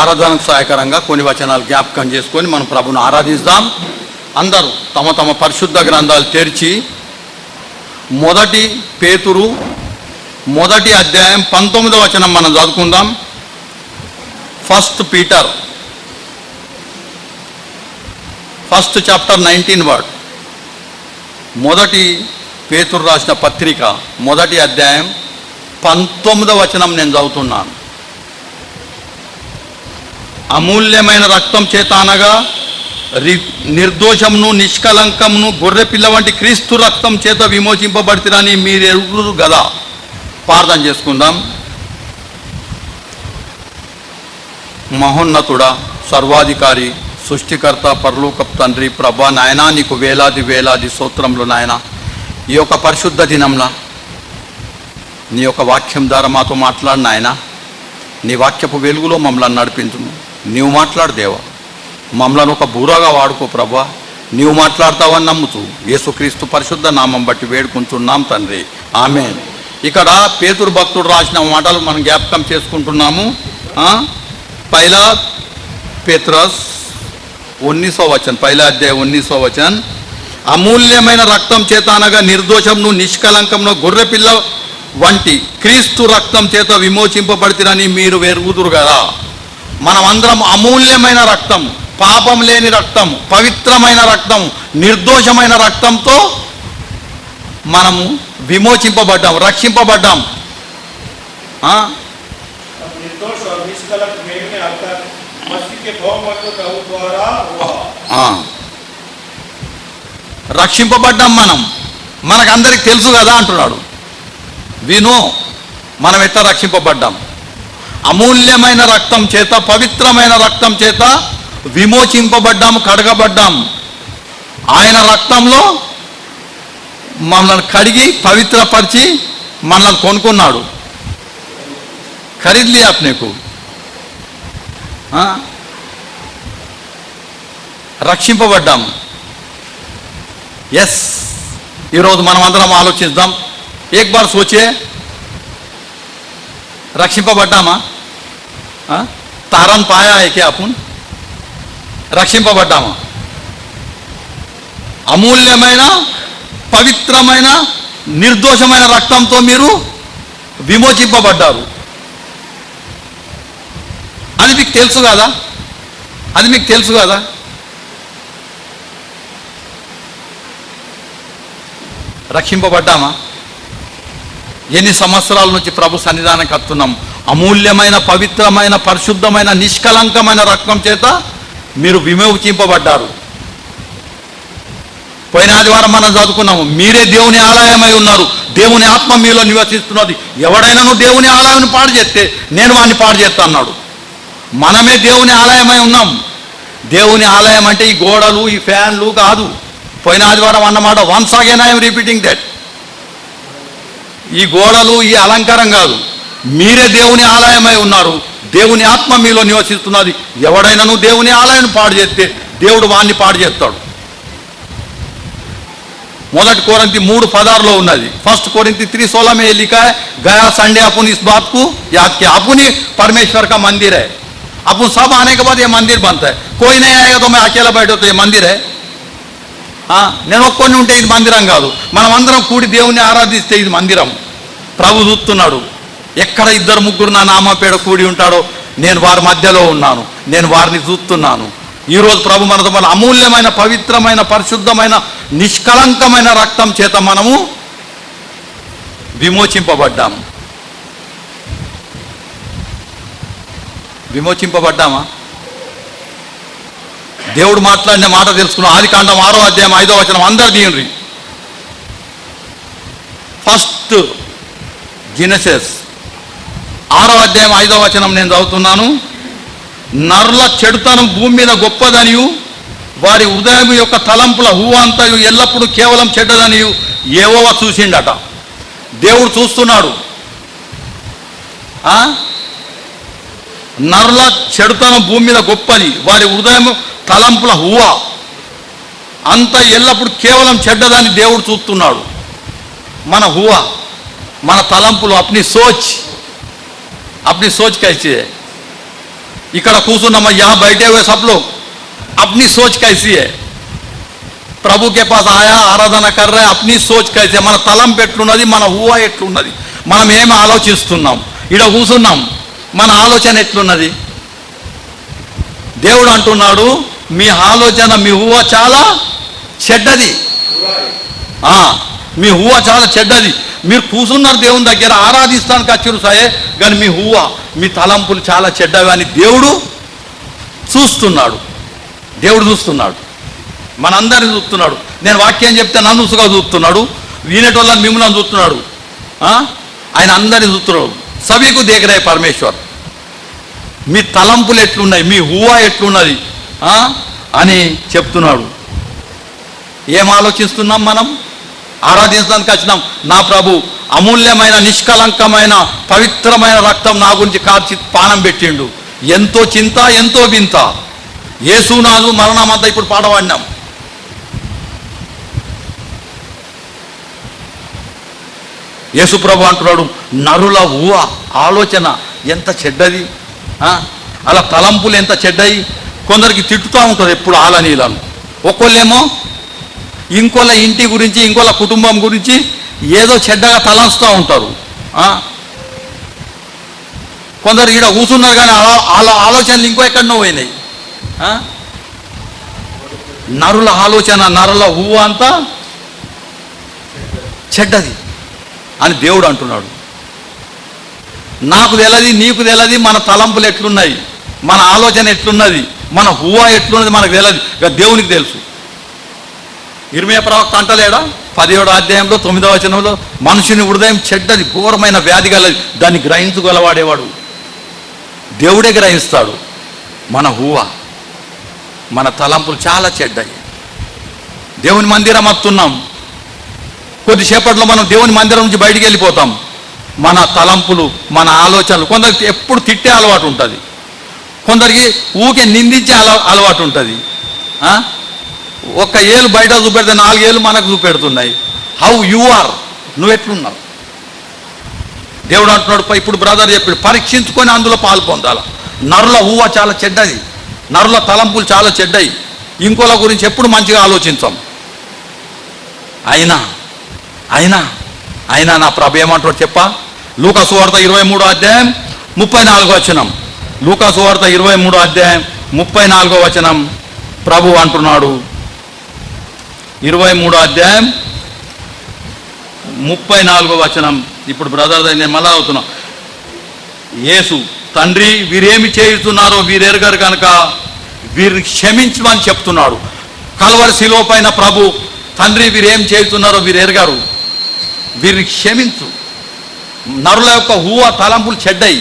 ఆరాధనకు సహాయకరంగా కొన్ని వచనాలు జ్ఞాపకం చేసుకొని మనం ప్రభుని ఆరాధిద్దాం. అందరూ తమ తమ పరిశుద్ధ గ్రంథాలు తెరిచి మొదటి పేతురు 1వ అధ్యాయం 19వ వచనం మనం చదువుకుందాం. First Peter 1st chapter 19 word. మొదటి పేతురు రాసిన పత్రిక 1వ అధ్యాయం 19వ వచనం నేను చదువుతున్నాను. అమూల్యమైన రక్తం చేత అనగా నిర్దోషమును నిష్కలంకమును గొర్రె పిల్ల వంటి క్రీస్తు రక్తం చేత విమోచింపబడితిరని మీరు ఎరుగురు కదా. ప్రార్థన చేసుకుందాం. మహోన్నతుడా, సర్వాధికారి, సృష్టికర్త, పరలోకపు తండ్రి, ప్రభా నాయనా, నీకు వేలాది వేలాది స్తోత్రములు నాయన. ఈ యొక్క పరిశుద్ధ దినంలో నీ యొక్క వాక్యం ద్వారా మాతో మాట్లాడు నాయన. నీ వాక్యపు వెలుగులో మమ్మల్ని నడిపించుము. నీవు మాట్లాడు దేవా, మమ్మల్ని ఒక బూరగా వాడుకో ప్రభా. నీవు మాట్లాడతావని నమ్ముతూ యేసుక్రీస్తు పరిశుద్ధ నామం బట్టి వేడుకుంటున్నాం తండ్రి, ఆమేన్. ఇక్కడ పేతురు భక్తుడు రాసిన మాటలు మనం జ్ఞాపకం చేసుకుంటున్నాము. పైలా పేతురస్ 19వ వచనం, 1వ అధ్యాయం 19వ వచనం. అమూల్యమైన రక్తం చేత అనగా నిర్దోషంను నిష్కలంకంను గొర్రెపిల్ల వంటి క్రీస్తు రక్తం చేత విమోచింపబడితిరని మీరు ఎరుగుదురు కదా. మనమందరం అమూల్యమైన రక్తం, పాపం లేని రక్తం, పవిత్రమైన రక్తం, నిర్దోషమైన రక్తంతో మనము విమోచింపబడ్డాం, రక్షింపబడ్డాం. రక్షింపబడ్డాం మనం. మనకందరికి తెలుసు కదా అంటున్నాడు. వినో మనం ఎట్లా రక్షింపబడ్డాం. అమూల్యమైన రక్తం చేత, పవిత్రమైన రక్తం చేత విమోచింపబడ్డాము, కడగబడ్డాం. ఆయన రక్తంలో మనల్ని కడిగి పవిత్రపరిచి మనల్ని కొనుక్కున్నాడు. ఖరీదు लिया अपने को. రక్షింపబడ్డాం. ఎస్, ఈరోజు మనం అందరం ఆలోచిద్దాం. एक बार सोचे, రక్షింపబడ్డామా? तारण पाया है क्या अपन? రక్షింపబడ్డామా? అమూల్యమైన పవిత్రమైన నిర్దోషమైన రక్తంతో మీరు విమోచింపబడ్డారు. అది మీకు తెలుసు కదా, అది మీకు తెలుసు కదా. రక్షింపబడ్డామా? ఎన్ని సంవత్సరాల నుంచి ప్రభు సన్నిధానానికి వస్తున్నాం. అమూల్యమైన పవిత్రమైన పరిశుద్ధమైన నిష్కలంకమైన రక్తం చేత మీరు విమోచింపబడ్డారు. పోయిన ఆదివారం మనం చదువుకున్నాము, మీరే దేవుని ఆలయమై ఉన్నారు, దేవుని ఆత్మ మీలో నివసిస్తున్నది. ఎవడైనా దేవుని ఆలయాన్ని పాడు చేస్తే నేను వాడిని పాడు చేస్తా అన్నాడు. మనమే దేవుని ఆలయమై ఉన్నాం. దేవుని ఆలయం అంటే ఈ గోడలు, ఈ ఫ్యాన్లు కాదు. పోయిన ఆదివారం అన్నమాట. Once again I'm repeating that. ఈ గోడలు, ఈ అలంకారం కాదు. మీరే దేవుని ఆలయమై ఉన్నారు, దేవుని ఆత్మ మీలో నివసిస్తున్నది. ఎవడైనాను దేవుని ఆలయాన్ని పాడు చేస్తే దేవుడు వాడిని పాడు చేస్తాడు. 1 कोरिन्थी 3:16 ఉన్నది. 1 कोरिन्थी 3:16 में लिखा है, गया संडे अपन इस बात को याद किया, अपन ही परमेश्वर का मंदिर है. अपन सब आने के बाद ये मंदिर बनता है. कोई नहीं आएगा तो मैं अकेला बैठो तो ये मंदिर है. నేను ఒక్కొని ఉంటే ఇది మందిరం కాదు. మనం అందరం కూడి దేవుని ఆరాధిస్తే ఇది మందిరం. ప్రభు చూస్తున్నాడు. ఎక్కడ 2-3 నా నామపేడ కూడి ఉంటాడో నేను వారి మధ్యలో ఉన్నాను, నేను వారిని చూస్తున్నాను. ఈరోజు ప్రభు మనతో మన అమూల్యమైన పవిత్రమైన పరిశుద్ధమైన నిష్కలంకమైన రక్తం చేత మనము విమోచింపబడ్డాము. విమోచింపబడ్డామా? దేవుడు మాట్లాడిన మాట తెలుసుకున్నాం. ఆదికాండం 6వ అధ్యాయం 5వ వచనం అందరూ దీనిరి. ఫస్ట్ జెనసిస్ 6వ అధ్యాయం 5వ వచనం నేను చదువుతున్నాను. నరుల చెడుతనం భూమి మీద గొప్పదనియు, వారి హృదయం యొక్క తలంపుల ఊహ అంతయు ఎల్లప్పుడూ కేవలం చెడ్డదనియు యెహోవా చూసిండట. దేవుడు చూస్తున్నాడు. నరుల చెడుతనం భూమి మీద గొప్పది, వారి హృదయం తలంపుల ఊహ అంత ఎల్లప్పుడు కేవలం చెడ్డదని దేవుడు చూస్తున్నాడు. మన ఊహ, మన తలంపులు, అప్ని సోచ్ కైసే ఇక్కడ కూర్చున్నామా, యా బయటే हुए सब लोग अपनी सोच कैसी है, ప్రభు के पास आया ఆరాధన कर रहे अपनी सोच कैसी है, మన తలంపు ఎట్లున్నది, మన ఊహ ఎట్లున్నది, మనం ఏమి ఆలోచిస్తున్నాం, ఇక్కడ కూర్చున్నాం, మన ఆలోచన ఎట్లున్నది. దేవుడు అంటున్నాడు మీ ఆలోచన, మీ ఊహ చాలా చెడ్డది. మీ ఊహ చాలా చెడ్డది. మీరు కూర్చున్నారు దేవుని దగ్గర ఆరాధిస్తానికి వచ్చారు సరే, కానీ మీ ఊహ, మీ తలంపులు చాలా చెడ్డవి అని దేవుడు చూస్తున్నాడు. దేవుడు చూస్తున్నాడు, మనందరిని చూస్తున్నాడు. నేను వాక్యం చెప్తే నన్ను ఉసుగా చూస్తున్నాడు, వినేటోళ్ళని మిమ్మల్ని చూస్తున్నాడు. ఆయన అందరిని చూస్తున్నాడు. సభకు దేగరే పరమేశ్వర్. మీ తలంపులు ఎట్లున్నాయి, మీ ఊహ ఎట్లున్నది అని చెప్తున్నాడు. ఏం ఆలోచిస్తున్నాం మనం? ఆరాధించడానికి వచ్చినాం. నా ప్రభు అమూల్యమైన నిష్కలంకమైన పవిత్రమైన రక్తం నా గురించి కార్చి పానం పెట్టిండు. ఎంతో చింత, ఎంతో వింత. యేసునాథు మరణమంతా ఇప్పుడు పాడవాడినాం. యేసు ప్రభు అంటున్నాడు నరుల ఊహ ఆలోచన ఎంత చెడ్డది, అలా తలంపులు ఎంత చెడ్డయి. కొందరికి తిట్టుతూ ఉంటుంది ఎప్పుడు ఆలనీలను. ఒక్కోళ్ళేమో ఇంకోళ్ళ ఇంటి గురించి, ఇంకోళ్ళ కుటుంబం గురించి ఏదో చెడ్డగా తలంచుతూ ఉంటారు. కొందరు ఈడ కూర్చున్నారు కానీ ఆలోచనలు ఇంకో ఎక్కడనో పోయినాయి. నరుల ఆలోచన, నరుల ఊహ అంతా చెడ్డది అని దేవుడు అంటున్నాడు. నాకు తెలియదు, నీకు తెలియదు మన తలంపులు ఎట్లున్నాయి, మన ఆలోచన ఎట్లున్నది, మన ఊహ ఎట్లున్నది మనకు తెలియదు, ఇక దేవునికి తెలుసు. ఇర్మియా ప్రవక్త అంటలేడా 17వ అధ్యాయంలో 9వ వచనంలో, మనుషుని హృదయం చెడ్డది, ఘోరమైన వ్యాధి గలది, దాన్ని గ్రహించగలవాడేవాడు దేవుడే గ్రహిస్తాడు. మన ఊహ, మన తలంపులు చాలా చెడ్డయి. దేవుని మందిరం వస్తున్నాం, కొద్దిసేపట్లో మనం దేవుని మందిరం నుంచి బయటికి వెళ్ళిపోతాం. మన తలంపులు, మన ఆలోచనలు, కొందరికి ఎప్పుడు తిట్టే అలవాటు ఉంటుంది, కొందరికి ఊకే నిందించే అలవాటు ఉంటుంది. ఒక్క ఏళ్ళు బయట చూపెడితే 4 ఏళ్ళు మనకు చూపెడుతున్నాయి. హౌ యు ఆర్, నువ్వు ఎట్లున్నావు? దేవుడు అంటున్నాడు, ఇప్పుడు బ్రదర్ చెప్పాడు, పరీక్షించుకొని అందులో పాలు పొందాల. నరుల ఊహ చాలా చెడ్డది, నరుల తలంపులు చాలా చెడ్డయి. ఇంకోల గురించి ఎప్పుడు మంచిగా ఆలోచించాం. అయినా అయినా అయినా నా ప్రభు ఏమంటాడు చెప్పా? లూకా సువార్త 23వ అధ్యాయం 34వ వచనం. లూకా సువార్త 23వ అధ్యాయం 34వ వచనం ప్రభు అంటున్నాడు. 23వ అధ్యాయం 34వ వచనం. ఇప్పుడు బ్రదర్ నేను మళ్ళా అవుతున్నా. యేసు, తండ్రి వీరేమి చేయుతున్నారో వీరెరగరు కనుక వీరిని క్షమించమని చెప్తున్నాడు. కల్వరి శిలువ పైన ప్రభు, తండ్రి వీరేం చేయుతున్నారో వీరెరగరు, వీరిని క్షమించు. నరుల యొక్క ఊహ తలంపులు చెడ్డయి.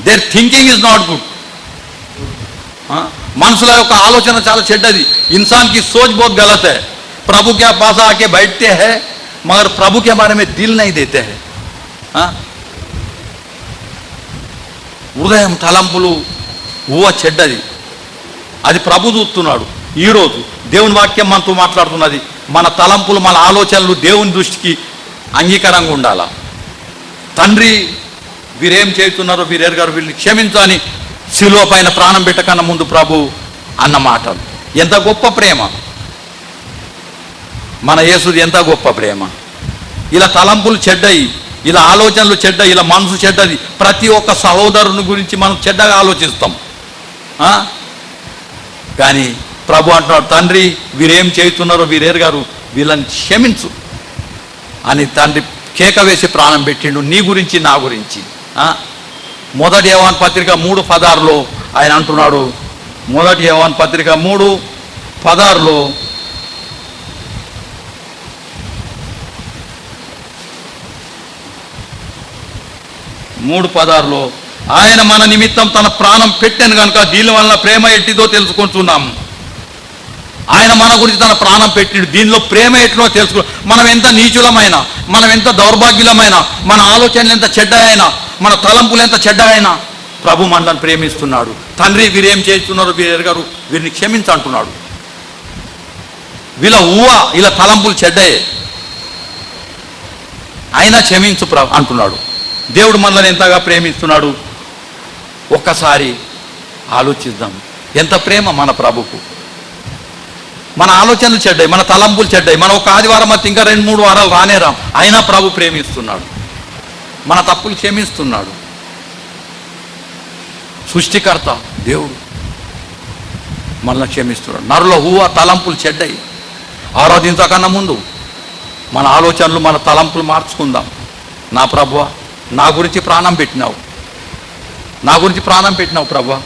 Their thinking is not good. మనుషుల యొక్క ఆలోచన చాలా చెడ్డది. इंसान की सोच बहुत गलत है. प्रभु के पास आके बैठते हैं मगर प्रभु के बारे में दिल नहीं देते हैं. హృదయం తలంపులు ఊహ చెడ్డది, అది ప్రభు చూస్తున్నాడు. ఈరోజు దేవుని వాక్యం మనతో మాట్లాడుతున్నది. మన తలంపులు, మన ఆలోచనలు దేవుని దృష్టికి అంగీకారంగా ఉండాలా. తండ్రి వీరేం చేస్తున్నారో వీరెరగారు, వీళ్ళని క్షమించని శిలువ పైన ప్రాణం పెట్టకన్నా ముందు ప్రభు అన్న మాటలు. ఎంత గొప్ప ప్రేమ మన యేసుది, ఎంత గొప్ప ప్రేమ. ఇలా తలంపులు చెడ్డయి, ఇలా ఆలోచనలు చెడ్డయి, ఇలా మనసు చెడ్డది. ప్రతి ఒక్క సహోదరుని గురించి మనం చెడ్డగా ఆలోచిస్తాం. కానీ ప్రభు అంటున్నాడు, తండ్రి వీరేం చేస్తున్నారో వీరెరగారు, వీళ్ళని క్షమించు అని తండ్రి కేక వేసి ప్రాణం పెట్టిండు నీ గురించి, నా గురించి. మొదటి యోహాను పత్రిక 3:16లో ఆయన అంటున్నాడు. మొదటి యోహాను పత్రిక 3:16లో ఆయన మన నిమిత్తం తన ప్రాణం పెట్టాను కనుక దీని వలన ప్రేమ ఎట్టిదో తెలుసుకుంటున్నాం. ఆయన మన గురించి తన ప్రాణం పెట్టిడు, దీనిలో ప్రేమ ఎట్లో తెలుసుకో. మనం ఎంత నీచులమైనా, మనం ఎంత దౌర్భాగ్యులమైనా, మన ఆలోచనలు ఎంత చెడ్డైనా, మన తలంపులు ఎంత చెడ్డైనా ప్రభు మనల్ని ప్రేమిస్తున్నాడు. తండ్రి వీరేం చేస్తున్నారో వీరెరగారు, వీరిని క్షమించు అంటున్నాడు. వీళ్ళ ఊహ, వీళ్ళ తలంపులు చెడ్డయే, అయినా క్షమించు అంటున్నాడు. దేవుడు మనల్ని ఎంతగా ప్రేమిస్తున్నాడు. ఒక్కసారి ఆలోచిద్దాం. ఎంత ప్రేమ మన ప్రభుకు. మన ఆలోచనలు చెడ్డాయి, మన తలంపులు చెడ్డాయి. మనం ఒక ఆదివారం అయితే ఇంకా 2-3 వారాలు రానేరాం, అయినా ప్రభు ప్రేమిస్తున్నాడు, మన తప్పులు క్షమిస్తున్నాడు. సృష్టికర్త దేవుడు మనల్ని క్షమిస్తున్నాడు. నరుల ఊహ తలంపులు చెడ్డాయి. ఆరాధించకన్నా ముందు మన ఆలోచనలు మన తలంపులు మార్చుకుందాం. నా ప్రభువా, నా గురించి ప్రాణం పెట్టినావు, నా గురించి ప్రాణం పెట్టినావు ప్రభువా.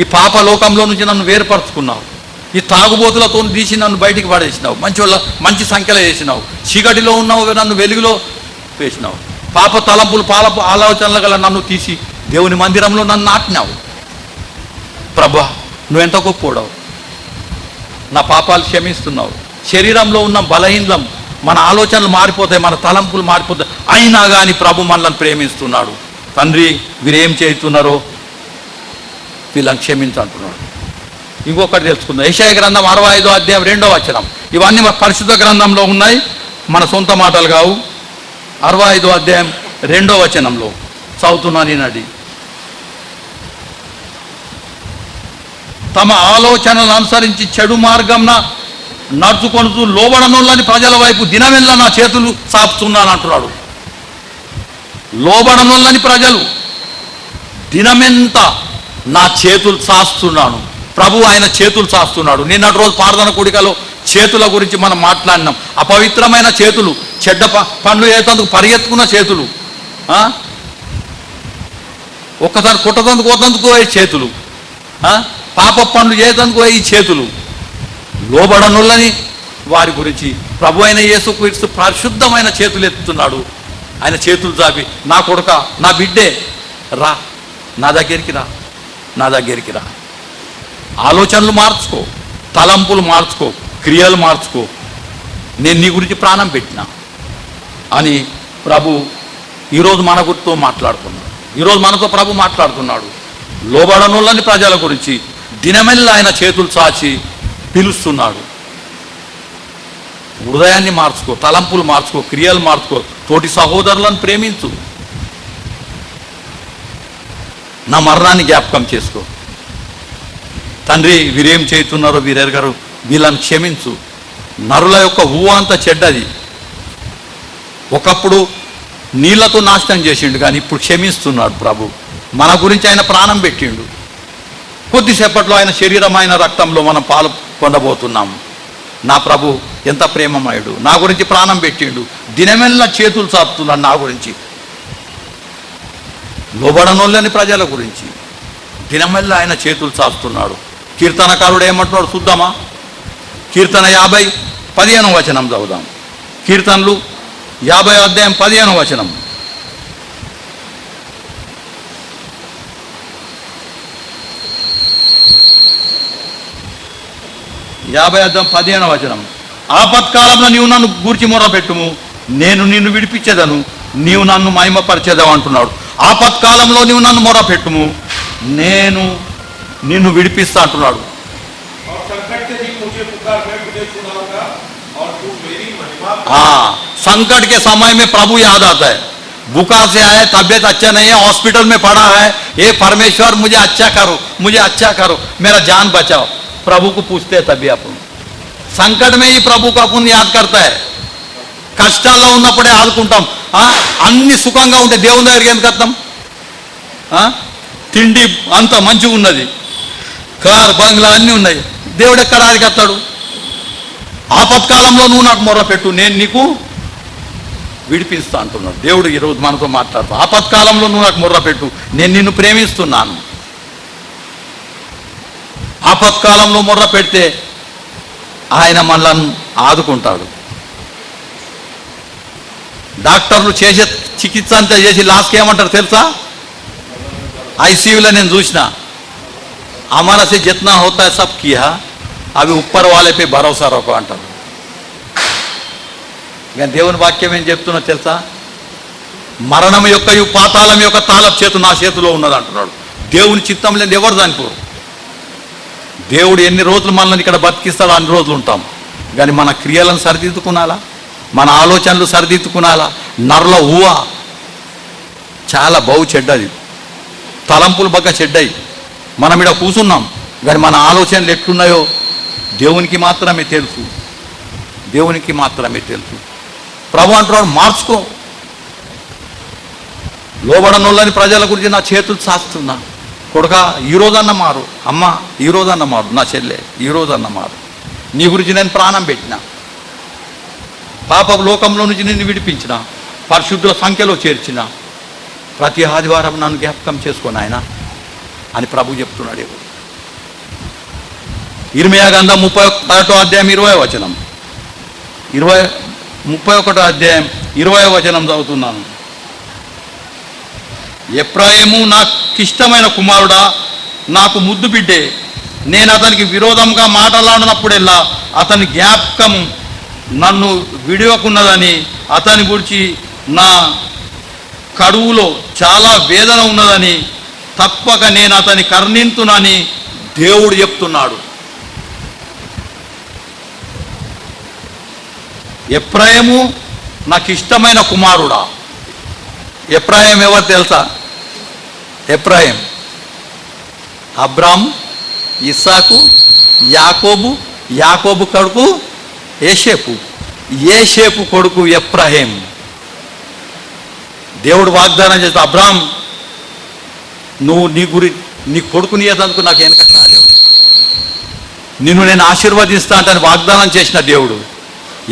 ఈ పాప లోకంలో నుంచి నన్ను వేరుపరుచుకున్నావు. ఈ తాగుబోతులతో తీసి నన్ను బయటికి పడేసినావు. మంచి సంఖ్యలో వేసినావు. చీకటిలో ఉన్నావు, నన్ను వెలుగులో వేసినావు. పాప తలంపులు పాలపు ఆలోచనలు గల నన్ను తీసి దేవుని మందిరంలో నన్ను నాటినావు. ప్రభువా, నువ్వెంత గొప్పోడవు. నా పాపాలు క్షమిస్తున్నావు. శరీరంలో ఉన్న బలహీనం, మన ఆలోచనలు మారిపోతాయి, మన తలంపులు మారిపోతాయి, అయినా కానీ ప్రభు మనల్ని ప్రేమిస్తున్నాడు. తండ్రి, వీరేం చేస్తున్నారో వీళ్ళని క్షమించంటున్నాడు. ఇంకొకటి తెలుసుకుందాం. యెషయా గ్రంథం 65వ అధ్యాయం 2వ వచనం. ఇవన్నీ పరిశుద్ధ గ్రంథంలో ఉన్నాయి, మన సొంత మాటలు కావు. 65వ అధ్యాయం 2వ వచనంలో చదువుతున్నా నేనది. తమ ఆలోచనలను అనుసరించి చెడు మార్గంన నడుచుకొనుతూ లోబడనోళ్ళని ప్రజల వైపు దినమెల్లా నా చేతులు చాపుతున్నాను అంటున్నాడు. లోబడనోళ్ళని ప్రజలు దినమెంత నా చేతులు చాస్తున్నాను. ప్రభు ఆయన చేతులు చాస్తున్నాడు. నిన్నటి రోజు ప్రార్థన కూడికలో చేతుల గురించి మనం మాట్లాడినాం. అపవిత్రమైన చేతులు, చెడ్డ పండ్లు ఏతందుకు పరిగెత్తుకున్న చేతులు, ఒక్కసారి కుట్టతందుకు పోతందుకు పోయే చేతులు, పాప పనులు చేతందుకు పోయే ఈ చేతులు, లోబడనులని వారి గురించి ప్రభు అయిన యేసుక్రీస్తు పరిశుద్ధమైన చేతులు ఎత్తుతున్నాడు. ఆయన చేతులు చాపి, నా కొడుక, నా బిడ్డే, రా, నా దగ్గరికి రా, నా దగ్గరికి రా. ఆలోచనలు మార్చుకో, తలంపులు మార్చుకో, క్రియలు మార్చుకో. నేను నీ గురించి ప్రాణం పెట్టినా అని ప్రభు ఈరోజు మన గురితో మాట్లాడుతున్నాడు. ఈరోజు మనతో ప్రభు మాట్లాడుతున్నాడు. లోబడనులని ప్రజల గురించి దినమెల్లా ఆయన చేతులు చాచి పిలుస్తున్నాడు. హృదయాన్ని మార్చుకో, తలంపులు మార్చుకో, క్రియలు మార్చుకో, తోటి సహోదరులను ప్రేమించు. నా మరణాన్ని జ్ఞాపకం చేసుకో. తండ్రి, వీరేం చేస్తున్నారో వీరెరగరు, వీళ్ళని క్షమించు. నరుల యొక్క ఊహ అంతా చెడ్డది. ఒకప్పుడు నీళ్లతో నాశనం చేసిండు, కానీ ఇప్పుడు క్షమిస్తున్నాడు ప్రభు. మన గురించి ఆయన ప్రాణం పెట్టిండు. కొద్దిసేపట్లో ఆయన శరీరం, ఆయన రక్తంలో మనం పాలు పొందబోతున్నాము. నా ప్రభు ఎంత ప్రేమమయుడు, నా గురించి ప్రాణం పెట్టిండు. దినమెల్లా చేతులు చాపుతున్నాడు నా గురించి. లోబడనోళ్ళని ప్రజల గురించి దినమెల్లా ఆయన చేతులు చాపుతున్నాడు. కీర్తనకారుడు ఏమంటున్నాడు చూద్దామా? కీర్తన 50:15 వచనం చదువుదాం. కీర్తనలు 50వ అధ్యాయం 15వ వచనం. 50వ అధ్యాయం 15వ వచనం. ఆపత్కాలంలో నీవు నన్ను గూర్చి మొరపెట్టుము, నేను నిన్ను విడిపించేదను, నీవు నన్ను మహిమపరిచేదావు అంటున్నాడు. ఆపత్కాలంలో నీవు నన్ను మొరపెట్టుము, నేను నిన్ను విడిపిస్తా అంటున్నాడు. संकट के समय में प्रभु याद आता है. बुखार से आया, तबीयत अच्छा नहीं है, हॉस्पिटल में पड़ा है, ये परमेश्वर मुझे अच्छा करो, मुझे अच्छा करो, मेरा जान बचाओ. प्रभु को पूछते हैं तभी अपन संकट में ही प्रभु को अपन याद करता है. కష్టాల్లో ఉన్నప్పుడే ఆదుకుంటాం. అన్ని సుఖంగా ఉంటే దేవుని దగ్గరికి ఎందుకు వస్తాం? తిండి అంత మంచిగా ఉన్నది, కార్ బంగ్లా అన్నీ ఉన్నాయి, దేవుడు ఎక్కడ ఆదికొస్తాడు? ఆపత్కాలంలో నువ్వు నాకు మొర్రపెట్టు, నేను నీకు విడిపిస్తా అంటున్నాడు దేవుడు. ఈరోజు మనతో మాట్లాడుతూ, ఆపత్కాలంలో నువ్వు నాకు మొర్రపెట్టు, నేను నిన్ను ప్రేమిస్తున్నాను. ఆపత్కాలంలో మొర్ర పెడితే ఆయన మనల్ని ఆదుకుంటాడు. డాక్టర్లు చేసే చికిత్స అంతా చేసి లాస్ట్కి ఏమంటారు తెలుసా? ఐసీయూలో నేను చూసిన, हमारा से जितना होता है सब किया, అవి ఉప్పర్ వాళ్ళే పై భరోసా రొక్క అంటారు. కానీ దేవుని వాక్యం ఏం చెప్తున్నా తెలుసా? మరణం యొక్క పాతాళం యొక్క తాళపు చేతు నా చేతిలో ఉన్నది అంటున్నాడు. దేవుని చిత్తం లేని ఎవరు చనిపోరు. దేవుడు ఎన్ని రోజులు మనల్ని ఇక్కడ బతికిస్తాడో అన్ని రోజులు ఉంటాం. కానీ మన క్రియలను సరిదిద్దుకునాలా, మన ఆలోచనలు సరిదిద్దుకునాలా. నరుల ఊహ చాలా బహు చెడ్డది, తలంపులు బాగా చెడ్డాయి, మనం ఇక్కడ కూర్చున్నాం, కానీ మన ఆలోచనలు ఎట్లున్నాయో దేవునికి మాత్రమే తెలుసు. దేవునికి మాత్రమే తెలుసు. ప్రభు అంటున్నాడు, మార్చుకో. లోబడనోళ్ళని ప్రజల గురించి నా చేతులు సాస్తున్నా. కొడుక ఈరోజన్న మారు, అమ్మ ఈరోజన్న మారు, నా చెల్లె ఈరోజన్న మారు. నీ గురించి నేను ప్రాణం పెట్టిన, పాప లోకంలో నుంచి నిన్ను విడిపించిన, పరిశుద్ధుల సంఖ్యలో చేర్చిన, ప్రతి ఆదివారం నన్ను జ్ఞాపకం చేసుకోను ఆయన అని ప్రభు చెప్తున్నాడు. ఇర్మియా గ్రంథం 31వ అధ్యాయం 20వ వచనం, 31వ అధ్యాయం 20వ వచనం చదువుతున్నాను. ఎఫ్రాయిము నాకిష్టమైన కుమారుడా, నాకు ముద్దు బిడ్డే, నేను అతనికి విరోధంగా మాట్లాడినప్పుడెల్లా అతని జ్ఞాపకం నన్ను విడివకున్నదని, అతని గురించి నా కడువులో చాలా వేదన ఉన్నదని, తప్పక నేను అతని కర్ణింతునని దేవుడు చెప్తున్నాడు. ఎఫ్రాయిము నాకు ఇష్టమైన కుమారుడా. ఎఫ్రాయిం ఎవరు తెలుసా? ఎఫ్రాయిం అబ్రాము, ఇస్సాకు, యాకోబు, యాకోబు కొడుకు యేషేపు, యేషేపు కొడుకు ఎఫ్రాయిం. దేవుడు వాగ్దానం చేస్తా, అబ్రాం నువ్వు నీ కొడుకుని ఏదందుకు నాకు వెనక కాలేవు, నిన్ను నేను ఆశీర్వదిస్తా అంటే వాగ్దానం చేసిన దేవుడు.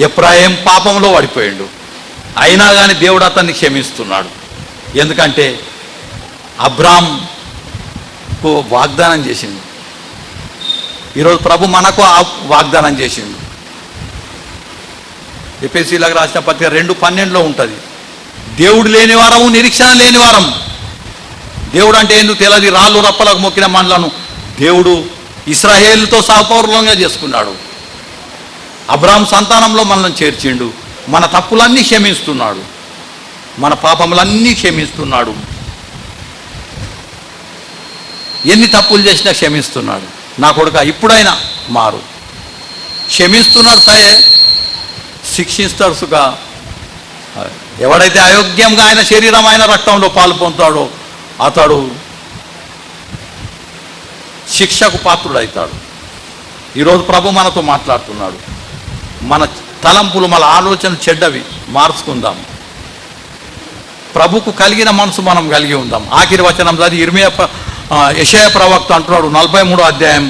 ఎఫ్రాయిం పాపంలో పడిపోయాడు, అయినా కానీ దేవుడు అతన్ని క్షమిస్తున్నాడు. ఎందుకంటే అబ్రాంకు వాగ్దానం చేసిండు. ఈరోజు ప్రభు మనకు వాగ్దానం చేసిండు. ఎఫెసీలకు రాసిన పత్రిక 2:12 ఉంటుంది, దేవుడు లేని వారము, నిరీక్షణ లేని వారం. దేవుడు అంటే ఎందుకు తెలియదు, రాళ్ళు రప్పలకు మొక్కిన మనలను దేవుడు ఇశ్రాయేలుతో సహపౌరులంగా చేసుకున్నాడు. అబ్రాం సంతానంలో మనల్ని చేర్చిండు. మన తప్పులన్నీ క్షమిస్తున్నాడు, మన పాపములన్నీ క్షమిస్తున్నాడు. ఎన్ని తప్పులు చేసినా క్షమిస్తున్నాడు. నా కొడుక ఇప్పుడైనా మారు. క్షమిస్తున్నాడు సరే, శిక్షిస్తాడు సుగా. ఎవడైతే అయోగ్యంగా ఆయన శరీరం ఆయన రక్తంలో పాలు పొందుతాడో అతడు శిక్షకు పాత్రుడవుతాడు. ఈరోజు ప్రభు మనతో మాట్లాడుతున్నాడు. మన తలంపులు, మన ఆలోచనలు చెడ్డవి, మార్చుకుందాం. ప్రభుకు కలిగిన మనసు మనం కలిగి ఉందాం. ఆఖరి వచనం చదివి యెషయా ప్రవక్త అంటున్నాడు 43వ అధ్యాయం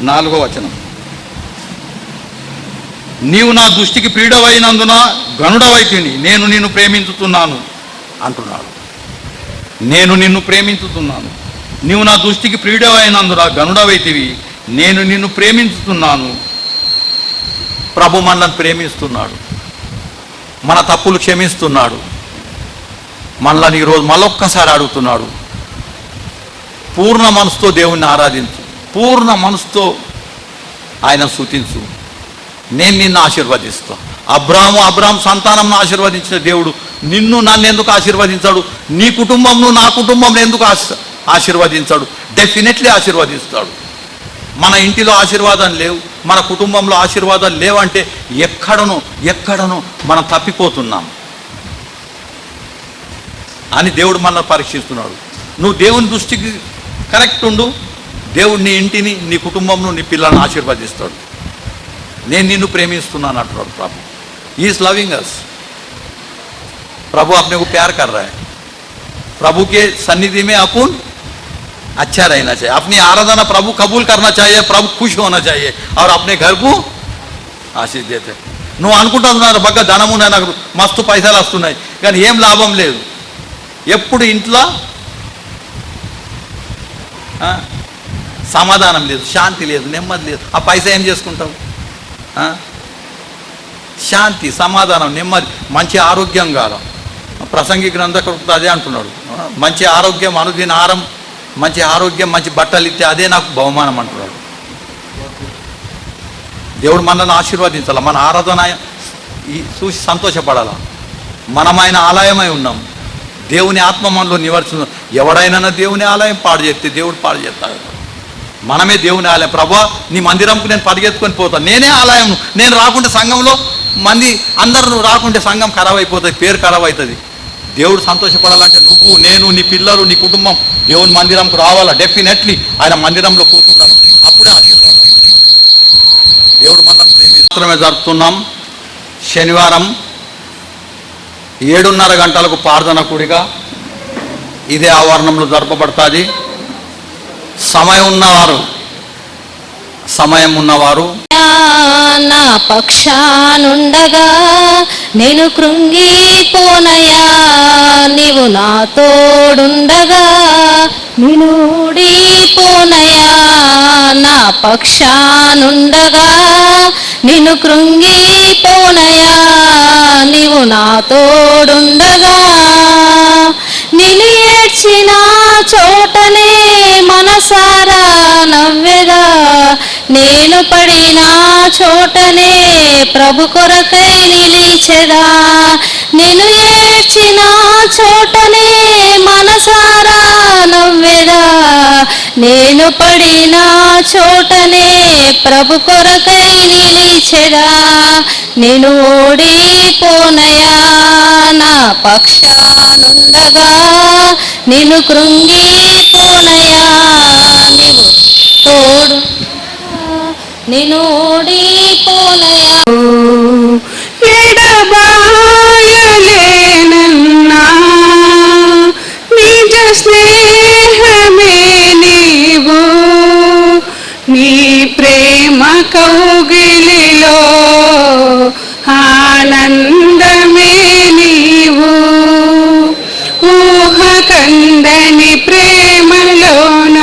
4వ వచనం, నీవు నా దృష్టికి ప్రియుడవైనందున గనుడవైతిని, నేను నిన్ను ప్రేమించుతున్నాను అంటున్నాడు. నేను నిన్ను ప్రేమించుతున్నాను. నీవు నా దృష్టికి ప్రియుడవైనందున గనుడవైతివి, నేను నిన్ను ప్రేమించుతున్నాను. ప్రభు మనల్ని ప్రేమిస్తున్నాడు, మన తప్పులు క్షమిస్తున్నాడు. మనల్ని ఈరోజు మళ్ళొక్కసారి అడుగుతున్నాడు, పూర్ణ మనసుతో దేవుణ్ణి ఆరాధించు, పూర్ణ మనసుతో ఆయన స్తుతించు, నేను నిన్ను ఆశీర్వదిస్తా. అబ్రాం సంతానంను ఆశీర్వదించిన దేవుడు నన్ను ఎందుకు ఆశీర్వదించాడు? నీ కుటుంబంను, నా కుటుంబంను ఎందుకు ఆశీర్వదించాడు? డెఫినెట్లీ ఆశీర్వదిస్తాడు. మన ఇంటిలో ఆశీర్వాదం లేవు, మన కుటుంబంలో ఆశీర్వాదాలు లేవంటే ఎక్కడనో మనం తప్పిపోతున్నాం అని దేవుడు మనల్ని పరీక్షిస్తున్నాడు. నువ్వు దేవుని దృష్టికి కరెక్ట్ ఉండు, దేవుడు నీ ఇంటిని, నీ కుటుంబంను, నీ పిల్లల్ని ఆశీర్వదిస్తాడు. నేను నిన్ను ప్రేమిస్తున్నాను అంటున్నాడు ప్రభు. Is loving us. प्रभु अपने को प्यार कर रहा है. प्रभु के सन्निधि में अपन अच्छा रहना चाहिए. अपनी आराधना प्रभु कबूल करना चाहिए. प्रभु खुश होना चाहिए और अपने घर को आशीष देते. నువ్వు అనుకుంటున్నారు బాగా ధనము నాకు మస్తు పైసలు వస్తున్నాయి కానీ ఏం లాభం లేదు. ఎప్పుడు ఇంట్లో సమాధానం లేదు, శాంతి లేదు, నెమ్మది లేదు. ఆ పైసా ఏం చేసుకుంటావు? శాంతి, సమాధానం, నెమ్మది, మంచి ఆరోగ్యం కాదు. ప్రసంగి గ్రంథకర్త అదే అంటున్నాడు, మంచి ఆరోగ్యం, అనుదిన ఆహారం, మంచి ఆరోగ్యం, మంచి బట్టలు ఇస్తే అదే నాకు బహుమానం అంటున్నాడు. దేవుడు మనల్ని ఆశీర్వదించాలి. మన ఆరాధన చూసి సంతోషపడాల. మనమైన ఆలయమై ఉన్నాం. దేవుని ఆత్మ మనలో నివర్తిస్తున్నాం. ఎవడైనా దేవుని ఆలయం పాడు చేస్తే దేవుడు పాడు చేస్తాడు. మనమే దేవుని ఆలయం. ప్రభా నీ మందిరంకు నేను పరిగెత్తుకొని పోతాను, నేనే ఆలయం, నేను రాకుండా సంఘంలో మంది అందరూ రాకుంటే సంఘం ఖరాబ్ అయిపోతుంది, పేరు ఖరాబ్ అవుతుంది. దేవుడు సంతోషపడాలంటే నువ్వు, నేను, నీ పిల్లలు, నీ కుటుంబం దేవుని మందిరంకు రావాలా. డెఫినెట్లీ ఆయన మందిరంలో కూర్చుంటాం. అప్పుడే దేవుడు మనం మాత్రమే జరుపుతున్నాం. శనివారం 7:30 గంటలకు ప్రార్థన కూడిక ఇదే ఆవరణంలో జరపబడుతుంది. సమయం ఉన్నవారు నా పక్షానుండగా నేను కృంగిపోనయా, నీవు నా తోడుండగా నేను ఓడిపోనయా. నా పక్షానుండగా నేను కృంగిపోనయా, నీవు నా తోడుండగా. నేను ఏడ్చిన చోటనే మనసారా నవ్వెదా, నేను పడిన చోటనే ప్రభు కొరకై నిలిచెదా. నేను ఏడ్చిన చోటనే మనసారా నవ్వెదా, నేను పడిన చోటనే ప్రభు కొరకై నిలిచెదా. నేను ఓడిపోనయా, నా పక్షానుండగా నేను కృంగిపోనయా, నీవు తోడు నేను ఓడిపోనయా. ఎడబాయలేనన్నా నిజ స్నేహమే నీవు, నీ ప్రేమ కౌగిలిలో ఆనందమే నీవు. ఊహ కందని ప్రేమలోన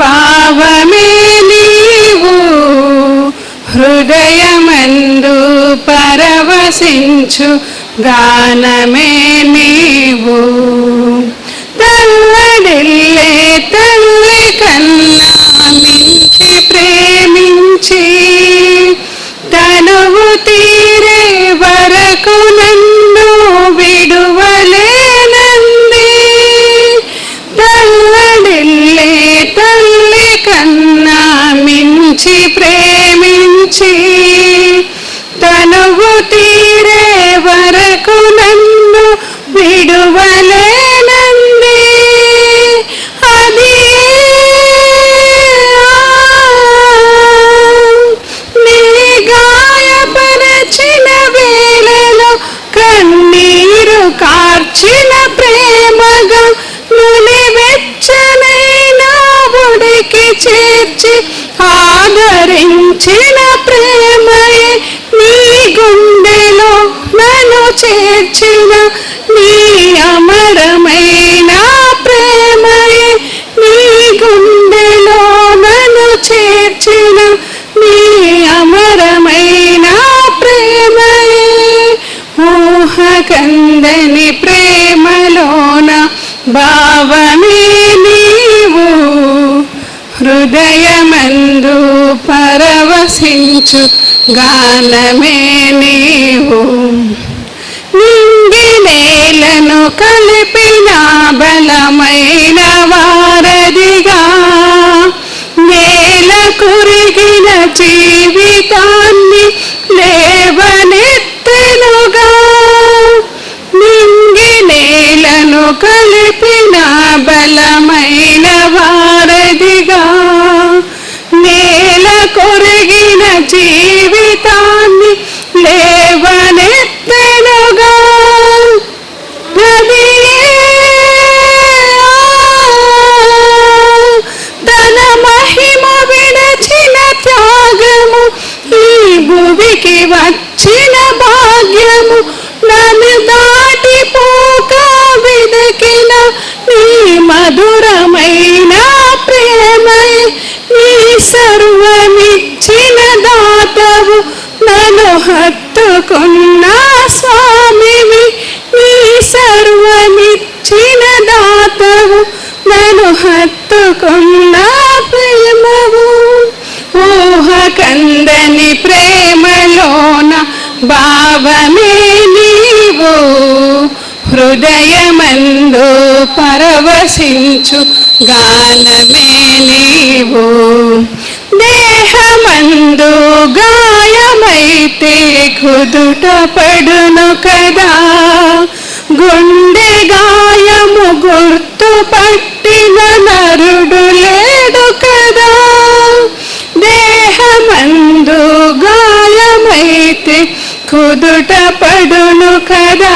భావమే నీవు, హృదయమందు పరవశించు గానమే నీవు. తల్లడిల్లే తల్లి కన్నా మించి ప్రేమించి తనువు తీరే వరకు నన్ను విడువలేనంది. తల్లడిల్లే తల్లి కన్నా మించి ప్రేమించి తనువు తీరే వరకు నన్ను విడువలేనంది. అది నీ గాయపరచిన వేళలో కన్నీరు కార్చిన ప్రేమగా నులి వెచ్చనైన ఉడికి చేర్చి ఆదరించిన ప్రేమయే, నీ గుండెలో నన్ను చేర్చిన నీ అమరమైన ప్రేమయే, నీ గుండెలో నన్ను చేర్చిన నీ అమరమైన ప్రేమయే. ఊహ కందని ప్రేమలోన భావమే నీవు, హృదయమందు పరవశించు గానమే నీవు. నింగి నేలను కలిపిన బలమైన వారధిగా, నేల కురిగిన జీవితాన్ని లేవనెత్తెనుగా. నింగి నేలను కలిపిన బలమైన వారధిగా, నేల కొరిగిన జీవితాన్ని లేవనెత్తెనుగా. తన మహిమ విడచిన త్యాగము, ఈ భూమికి వచ్చిన భాగ్యము, నన్ను దాటిపోక వెదకిన నీ మధురమైన ప్రేమయే. నీ సర్వమిచ్చిన దాతవు, నన్ను హత్తుకున్న స్వామివి. నీ సర్వమిచ్చిన దాతవు, నన్ను హత్తుకున్న ప్రేమవు. ఊహ కందని ప్రేమలోన భావమే నీవు, హృదయమందు పరవశించు గానమే నీవు. దేహమందు గాయం గాయమైతే కుదుట పడును కదా, గుండె గాయము గుర్తు పట్టిన నరుడు లేడు కదా. దేహమందు గాయమైతే కుదుట పడును కదా,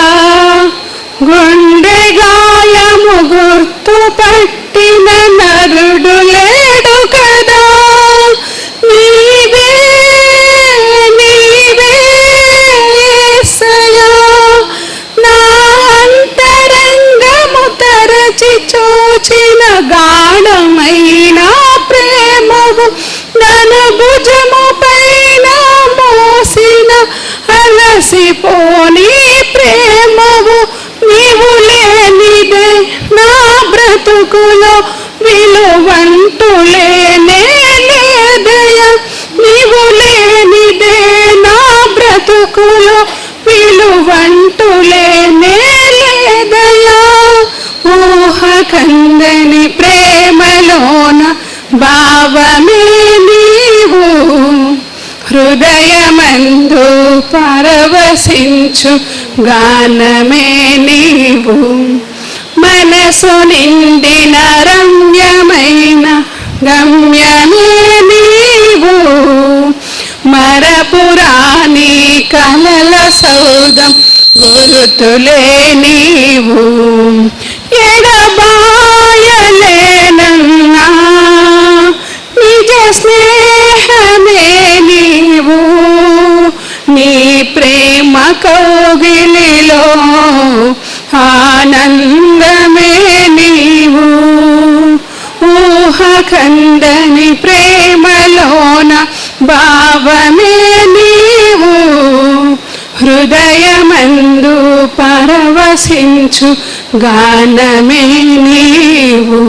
గుండె గాయము గుర్తు పట్టిన నరుడు లేడు కదా. నీవే నీవే యేసయ్యా, నా అంతరంగము తరచి చూచిన గాఢమైన ప్రేమవు, నన్ను భుజము పైన మోసిన అలసిపోని ప్రేమవు. నీవు లేనిదే నా బ్రతుకులో విలువంటూ లేనే లేదయ్యా. నీవు లేనిదే నా బ్రతుకులో విలువంటూ లేనే లేదయ్యా. ఊహ కందని ప్రేమలోన భావమే నీవు, హృదయమందు పరవశించు గానమే నీవు. మనసు నిండిన రమ్యమైన గమ్యమే నీవు, మరపురాని కలల సౌదం గురుతులే నీవు. ఎడబాయలేనన్నా నిజ స్నేహమే నీవు, నీ ప్రేమ కౌగిలిలో ఆనందమే నీవు. ఊహ కందని ప్రేమలోన భావమే నీవు, హృదయమందు పరవశించు గానమే నీవు.